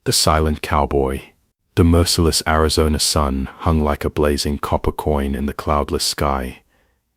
The silent cowboy. The merciless Arizona sun hung like a blazing copper coin in the cloudless sky,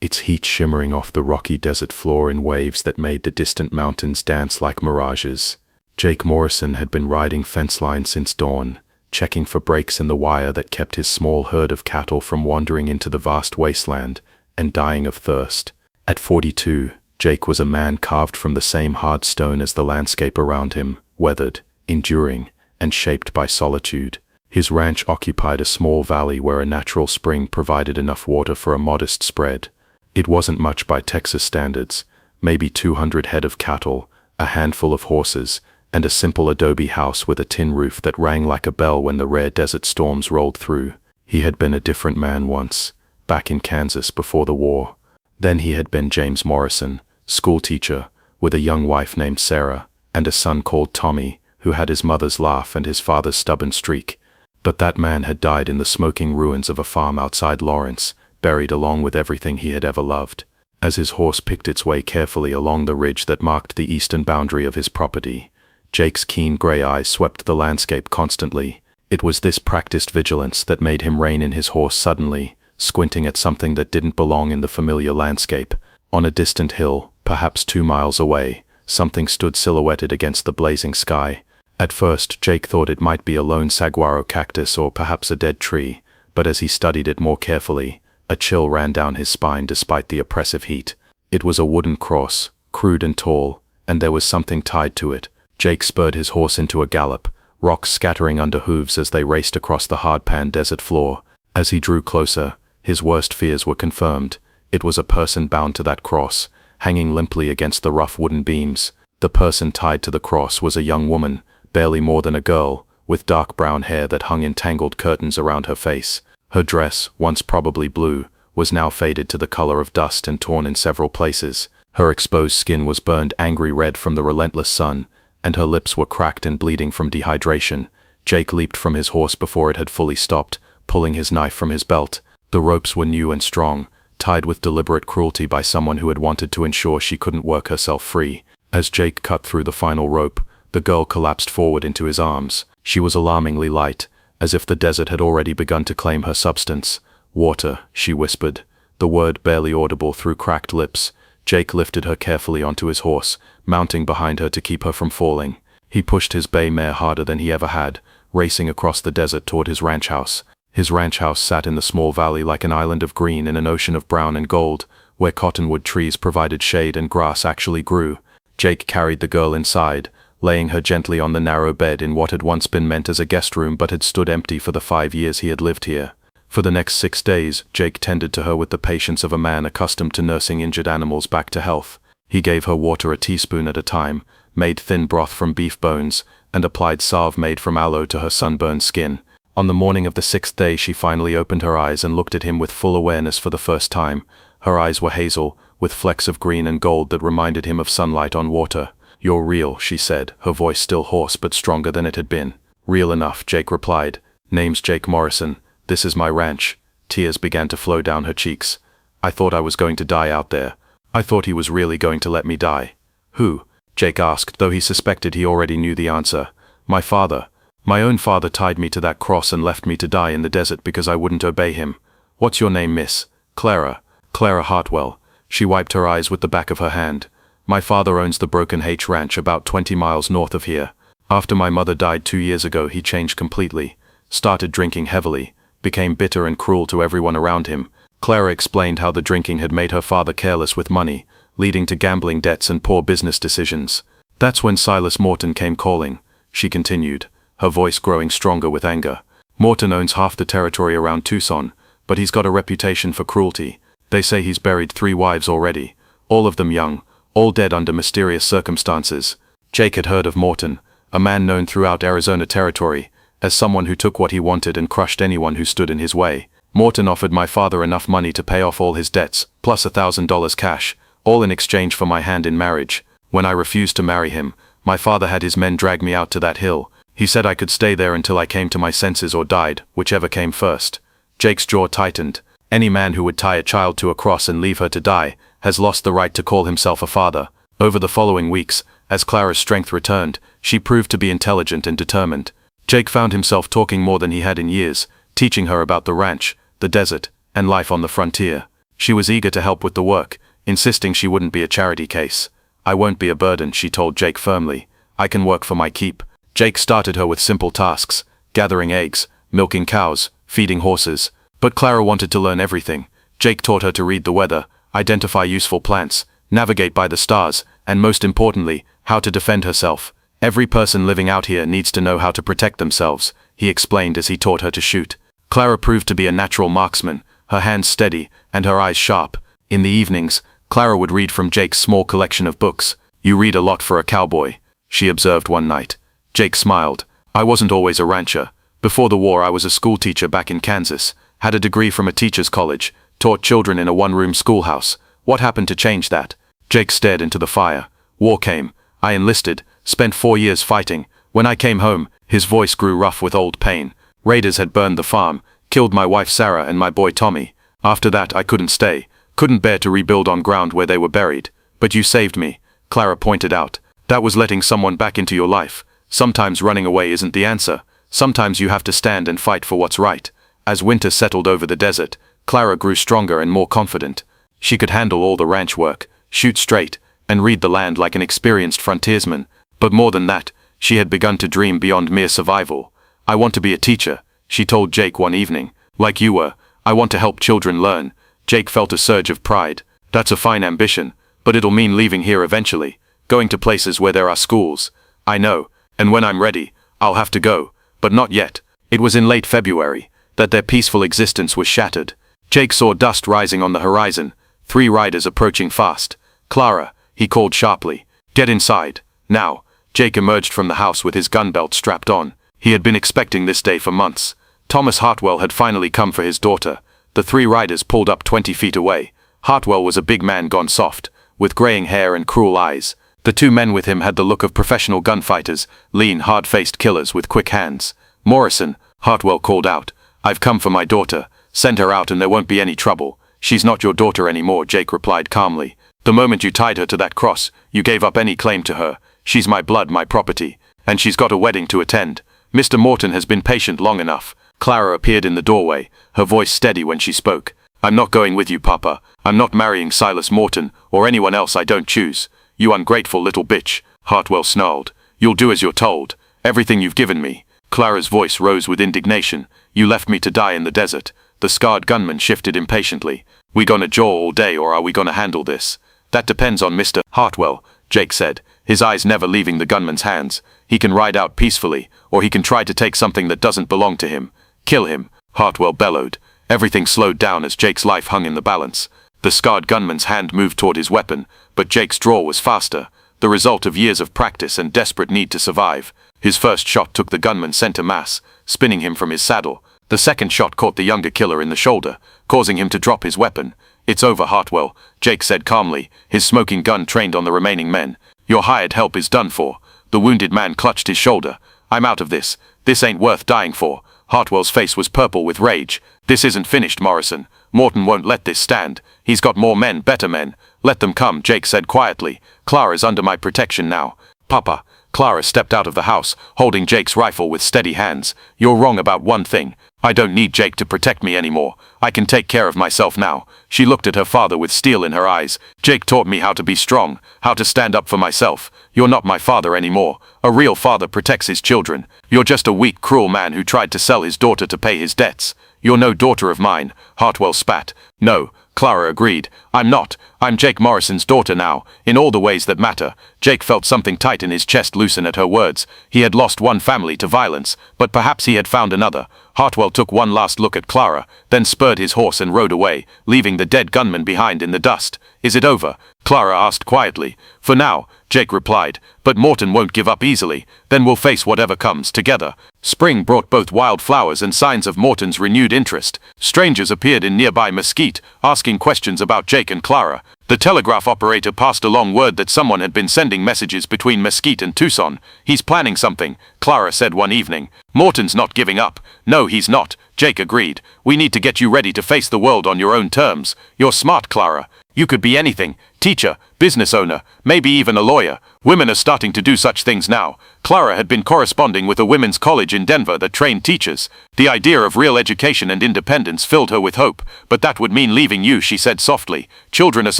its heat shimmering off the rocky desert floor in waves that made the distant mountains dance like mirages. Jake Morrison had been riding fence line since dawn, checking for breaks in the wire that kept his small herd of cattle from wandering into the vast wasteland and dying of thirst. At 42, Jake was a man carved from the same hard stone as the landscape around him, weathered, enduring, and shaped by solitude. His ranch occupied a small valley where a natural spring provided enough water for a modest spread. It wasn't much by Texas standards, maybe 200 head of cattle, a handful of horses, and a simple adobe house with a tin roof that rang like a bell when the rare desert storms rolled through. He had been a different man once, back in Kansas before the war. Then he had been James Morrison, schoolteacher, with a young wife named Sarah, and a son called Tommy, who had his mother's laugh and his father's stubborn streak. But that man had died in the smoking ruins of a farm outside Lawrence, buried along with everything he had ever loved. As his horse picked its way carefully along the ridge that marked the eastern boundary of his property, Jake's keen gray eyes swept the landscape constantly. It was this practiced vigilance that made him rein in his horse suddenly, squinting at something that didn't belong in the familiar landscape. On a distant hill, perhaps 2 miles away, something stood silhouetted against the blazing sky. At first, Jake thought it might be a lone saguaro cactus or perhaps a dead tree, but as he studied it more carefully, a chill ran down his spine despite the oppressive heat. It was a wooden cross, crude and tall, and there was something tied to it. Jake spurred his horse into a gallop, rocks scattering under hooves as they raced across the hard-pan desert floor. As he drew closer, his worst fears were confirmed. It was a person bound to that cross, hanging limply against the rough wooden beams. The person tied to the cross was a young woman, barely more than a girl, with dark brown hair that hung in tangled curtains around her face. Her dress, once probably blue, was now faded to the color of dust and torn in several places. Her exposed skin was burned angry red from the relentless sun, and her lips were cracked and bleeding from dehydration. Jake leaped from his horse before it had fully stopped, pulling his knife from his belt. The ropes were new and strong, tied with deliberate cruelty by someone who had wanted to ensure she couldn't work herself free. As Jake cut through the final rope, the girl collapsed forward into his arms. She was alarmingly light, as if the desert had already begun to claim her substance. "Water," she whispered, the word barely audible through cracked lips. Jake lifted her carefully onto his horse, mounting behind her to keep her from falling. He pushed his bay mare harder than he ever had, racing across the desert toward his ranch house. His ranch house sat in the small valley like an island of green in an ocean of brown and gold, where cottonwood trees provided shade and grass actually grew. Jake carried the girl inside, laying her gently on the narrow bed in what had once been meant as a guest room but had stood empty for the 5 years he had lived here. For the next 6 days, Jake tended to her with the patience of a man accustomed to nursing injured animals back to health. He gave her water a teaspoon at a time, made thin broth from beef bones, and applied salve made from aloe to her sunburned skin. On the morning of the 6th day, she finally opened her eyes and looked at him with full awareness for the first time. Her eyes were hazel, with flecks of green and gold that reminded him of sunlight on water. "You're real," she said, her voice still hoarse but stronger than it had been. "Real enough," Jake replied. "Name's Jake Morrison. This is my ranch." Tears began to flow down her cheeks. "I thought I was going to die out there. I thought he was really going to let me die." "Who?" Jake asked, though he suspected he already knew the answer. "My father. My own father tied me to that cross and left me to die in the desert because I wouldn't obey him." "What's your name, miss?" "Clara. Clara Hartwell." She wiped her eyes with the back of her hand. "My father owns the Broken H Ranch about 20 miles north of here. After my mother died 2 years ago, he changed completely. Started drinking heavily, became bitter and cruel to everyone around him." Clara explained how the drinking had made her father careless with money, leading to gambling debts and poor business decisions. "That's when Silas Morton came calling," she continued, her voice growing stronger with anger. "Morton owns half the territory around Tucson, but he's got a reputation for cruelty. They say he's buried 3 wives already, all of them young, all dead under mysterious circumstances." Jake had heard of Morton, a man known throughout Arizona territory, as someone who took what he wanted and crushed anyone who stood in his way. "Morton offered my father enough money to pay off all his debts, plus $1,000 cash, all in exchange for my hand in marriage. When I refused to marry him, my father had his men drag me out to that hill. He said I could stay there until I came to my senses or died, whichever came first." Jake's jaw tightened. Any man who would tie a child to a cross and leave her to die has lost the right to call himself a father. Over the following weeks, as Clara's strength returned, she proved to be intelligent and determined. Jake found himself talking more than he had in years, teaching her about the ranch, the desert, and life on the frontier. She was eager to help with the work, insisting she wouldn't be a charity case. "I won't be a burden," she told Jake firmly. "I can work for my keep." Jake started her with simple tasks, gathering eggs, milking cows, feeding horses. But Clara wanted to learn everything. Jake taught her to read the weather, identify useful plants, navigate by the stars, and most importantly, how to defend herself. "Every person living out here needs to know how to protect themselves," he explained as he taught her to shoot. Clara proved to be a natural marksman, her hands steady and her eyes sharp. In the evenings, Clara would read from Jake's small collection of books. "You read a lot for a cowboy," she observed one night. Jake smiled. "I wasn't always a rancher. Before the war I was a school teacher back in Kansas, had a degree from a teacher's college, taught children in a one-room schoolhouse. What happened to change that?" Jake stared into the fire. "War came. I enlisted, spent 4 years fighting. When I came home," his voice grew rough with old pain. "Raiders had burned the farm, killed my wife Sarah and my boy Tommy. After that I couldn't stay, couldn't bear to rebuild on ground where they were buried. But you saved me," Clara pointed out. "That was letting someone back into your life. Sometimes running away isn't the answer. Sometimes you have to stand and fight for what's right." As winter settled over the desert, Clara grew stronger and more confident. She could handle all the ranch work, shoot straight, and read the land like an experienced frontiersman. But more than that, she had begun to dream beyond mere survival. "I want to be a teacher," she told Jake one evening. "Like you were. I want to help children learn." Jake felt a surge of pride. "That's a fine ambition, but it'll mean leaving here eventually, going to places where there are schools." "I know, and when I'm ready, I'll have to go, but not yet." It was in late February that their peaceful existence was shattered. Jake saw dust rising on the horizon, 3 riders approaching fast. "Clara," he called sharply. "Get inside, now." Jake emerged from the house with his gun belt strapped on. He had been expecting this day for months. Thomas Hartwell had finally come for his daughter. The 3 riders pulled up 20 feet away. Hartwell was a big man gone soft, with graying hair and cruel eyes. The 2 men with him had the look of professional gunfighters, lean, hard-faced killers with quick hands. "Morrison," Hartwell called out. "I've come for my daughter. Send her out and there won't be any trouble." "She's not your daughter anymore," Jake replied calmly. "The moment you tied her to that cross, you gave up any claim to her. She's my blood, my property, and she's got a wedding to attend. Mr. Morton has been patient long enough." Clara appeared in the doorway, her voice steady when she spoke. "I'm not going with you, Papa. I'm not marrying Silas Morton, or anyone else I don't choose." "You ungrateful little bitch," Hartwell snarled. "You'll do as you're told. Everything you've given me." Clara's voice rose with indignation. "You left me to die in the desert." The scarred gunman shifted impatiently. "We gonna jaw all day or are we gonna handle this?" "That depends on Mr. Hartwell," Jake said, his eyes never leaving the gunman's hands. "He can ride out peacefully, or he can try to take something that doesn't belong to him." "Kill him," Hartwell bellowed. Everything slowed down as Jake's life hung in the balance. The scarred gunman's hand moved toward his weapon, but Jake's draw was faster, the result of years of practice and desperate need to survive. His first shot took the gunman center mass, spinning him from his saddle. The second shot caught the younger killer in the shoulder, causing him to drop his weapon. "It's over, Hartwell," Jake said calmly, his smoking gun trained on the remaining men. "Your hired help is done for." The wounded man clutched his shoulder. "I'm out of this. This ain't worth dying for." Hartwell's face was purple with rage. "This isn't finished, Morrison. Morton won't let this stand. He's got more men, better men. Let them come," Jake said quietly. "Clara's under my protection now." "Papa." Clara stepped out of the house, holding Jake's rifle with steady hands. "You're wrong about one thing. I don't need Jake to protect me anymore. I can take care of myself now." She looked at her father with steel in her eyes. "Jake taught me how to be strong, how to stand up for myself. You're not my father anymore. A real father protects his children. You're just a weak, cruel man who tried to sell his daughter to pay his debts." "You're no daughter of mine," Hartwell spat. "No," Clara agreed. "I'm not. I'm Jake Morrison's daughter now, in all the ways that matter." Jake felt something tight in his chest loosen at her words. He had lost one family to violence, but perhaps he had found another. Hartwell took one last look at Clara, then spurred his horse and rode away, leaving the dead gunman behind in the dust. "Is it over?" Clara asked quietly. "For now," Jake replied, "but Morton won't give up easily. Then we'll face whatever comes together." Spring brought both wild flowers and signs of Morton's renewed interest. Strangers appeared in nearby Mesquite, asking questions about Jake and Clara. The telegraph operator passed along word that someone had been sending messages between Mesquite and Tucson. "He's planning something," Clara said one evening. "Morton's not giving up." "No, he's not," Jake agreed. "We need to get you ready to face the world on your own terms." "You're smart, Clara. You could be anything: teacher, business owner, maybe even a lawyer. Women are starting to do such things now. Clara had been corresponding with a women's college in Denver that trained teachers. The idea of real education and independence filled her with hope. But that would mean leaving you, she said softly. Children are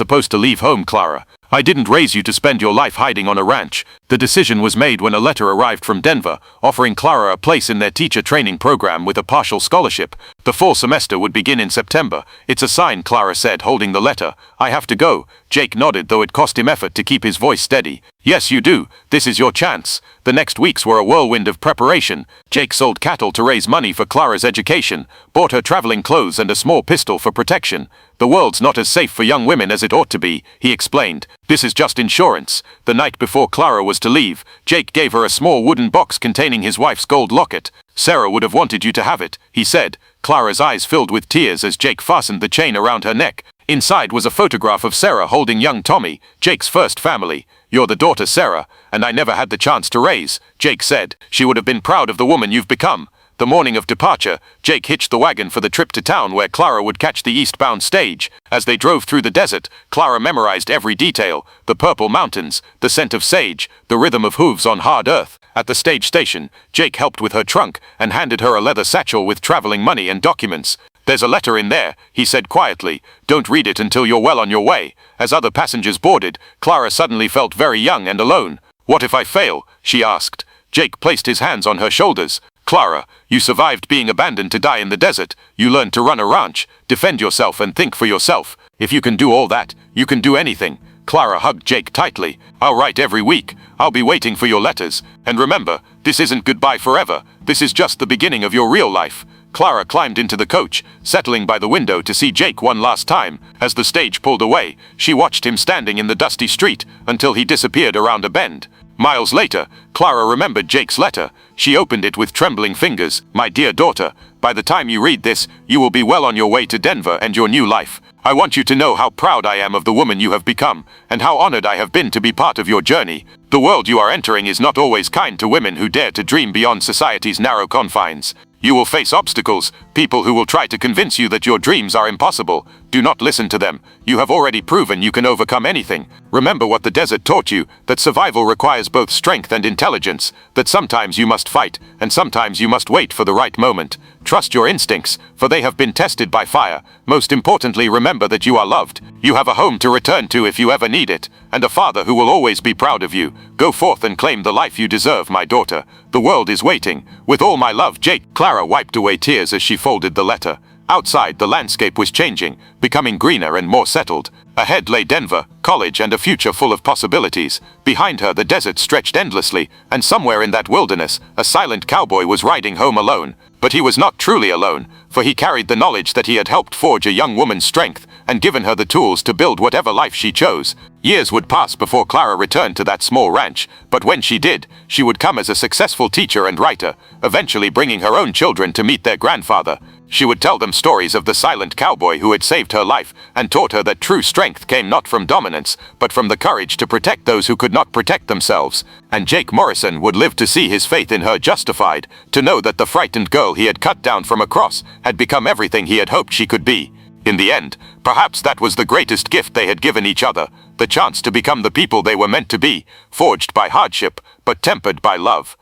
supposed to leave home, Clara. I didn't raise you to spend your life hiding on a ranch. The decision was made when a letter arrived from Denver, offering Clara a place in their teacher training program with a partial scholarship. The fall semester would begin in September. It's a sign, Clara said, holding the letter. I have to go. Jake nodded, though it cost him effort to keep his voice steady. Yes, you do. This is your chance. The next weeks were a whirlwind of preparation. Jake sold cattle to raise money for Clara's education, bought her traveling clothes and a small pistol for protection. The world's not as safe for young women as it ought to be, he explained. This is just insurance. The night before Clara was to leave, Jake gave her a small wooden box containing his wife's gold locket. Sarah would have wanted you to have it, he said. Clara's eyes filled with tears as Jake fastened the chain around her neck. Inside was a photograph of Sarah holding young Tommy, Jake's first family. You're the daughter, Sarah, and I never had the chance to raise, Jake said. She would have been proud of the woman you've become. The morning of departure, Jake hitched the wagon for the trip to town where Clara would catch the eastbound stage. As they drove through the desert, Clara memorized every detail: the purple mountains, the scent of sage, the rhythm of hooves on hard earth. At the stage station, Jake helped with her trunk and handed her a leather satchel with traveling money and documents. There's a letter in there, he said quietly. Don't read it until you're well on your way. As other passengers boarded, Clara suddenly felt very young and alone. What if I fail? She asked. Jake placed his hands on her shoulders. Clara, you survived being abandoned to die in the desert. You learned to run a ranch, defend yourself and think for yourself. If you can do all that, you can do anything. Clara hugged Jake tightly. I'll write every week. I'll be waiting for your letters. And remember, this isn't goodbye forever. This is just the beginning of your real life. Clara climbed into the coach, settling by the window to see Jake one last time. As the stage pulled away, she watched him standing in the dusty street until he disappeared around a bend. Miles later, Clara remembered Jake's letter. She opened it with trembling fingers. My dear daughter, by the time you read this, you will be well on your way to Denver and your new life. I want you to know how proud I am of the woman you have become, and how honored I have been to be part of your journey. The world you are entering is not always kind to women who dare to dream beyond society's narrow confines. You will face obstacles, people who will try to convince you that your dreams are impossible. Do not listen to them. You have already proven you can overcome anything. Remember what the desert taught you, that survival requires both strength and intelligence, that sometimes you must fight, and sometimes you must wait for the right moment. Trust your instincts, for they have been tested by fire. Most importantly, remember that you are loved. You have a home to return to if you ever need it, and a father who will always be proud of you. Go forth and claim the life you deserve, my daughter. The world is waiting. With all my love, Jake. Clara wiped away tears as she folded the letter. Outside, the landscape was changing, becoming greener and more settled. Ahead lay Denver, college, and a future full of possibilities. Behind her, the desert stretched endlessly, and somewhere in that wilderness, a silent cowboy was riding home alone. But he was not truly alone, for he carried the knowledge that he had helped forge a young woman's strength and given her the tools to build whatever life she chose. Years would pass before Clara returned to that small ranch, but when she did, she would come as a successful teacher and writer, eventually bringing her own children to meet their grandfather. She would tell them stories of the silent cowboy who had saved her life and taught her that true strength came not from dominance, but from the courage to protect those who could not protect themselves. And Jake Morrison would live to see his faith in her justified, to know that the frightened girl he had cut down from a cross had become everything he had hoped she could be. In the end, perhaps that was the greatest gift they had given each other, the chance to become the people they were meant to be, forged by hardship, but tempered by love.